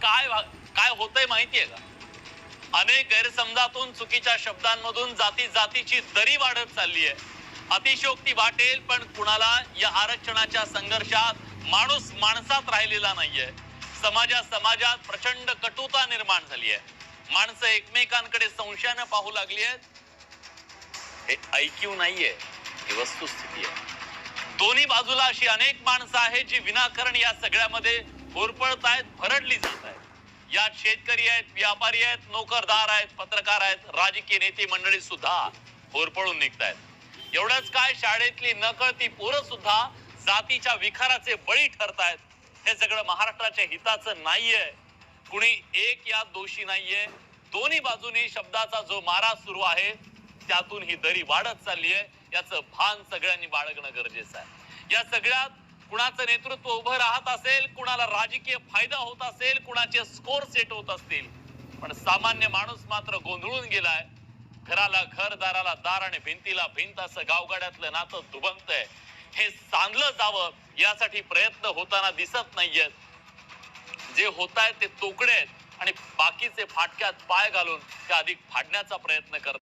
काय काय होतंय माहितीये का? अनेक गैरसमजातून चुकीच्या शब्दांमधून जाती जातीची दरी वाढत चालली आहे. अतिशयोक्ती वाटेल पण कुणाला या आरक्षणाच्या संघर्षात माणूस माणसात राहिलेला नाहीये. समाजात प्रचंड कटुता निर्माण झाली आहे. माणसं एकमेकांकडे संशयाने पाहू लागली आहेत. हे ऐकीव नाहीये, ही वस्तुस्थिती आहे. दोन्ही बाजूला अशी अनेक माणसं आहेत जी विनाकारण या सगळ्यामध्ये होरपळत आहेत, भरडली जात आहेत. यात शेतकरी आहेत, व्यापारी आहेत, नोकरदार आहेत, पत्रकार आहेत, राजकीय नेते मंडळी सुद्धा होरपळून निघतायत. एवढंच काय, शाळेतली नकळती पोरं सुद्धा जातीच्या विखाराचे बळी ठरतायत. हे सगळं महाराष्ट्राच्या हिताचं नाहीये. कुणी एक यात दोषी नाहीये. दोन्ही बाजूनी शब्दाचा जो मारा सुरू आहे त्यातून ही दरी वाढत चालली आहे. याचं भान सगळ्यांनी बाळगणं गरजेचं आहे. या सगळ्यात कुणाचं नेतृत्व उभं राहत असेल, कुणाला राजकीय फायदा होत असेल, कुणाचे स्कोर सेट होत असतील, पण सामान्य माणूस मात्र गोंधळून गेलाय. घराला घर, दाराला दार आणि भिंतीला भिंत असं गावगाड्यातलं नातं दुभंगतंय. हे सांधलं जावं यासाठी प्रयत्न होताना दिसत नाहीयेत. जे होत आहे ते तोकडे आहेत आणि बाकीचे फाटक्यात पाय घालून ते अधिक फाडण्याचा प्रयत्न करतात.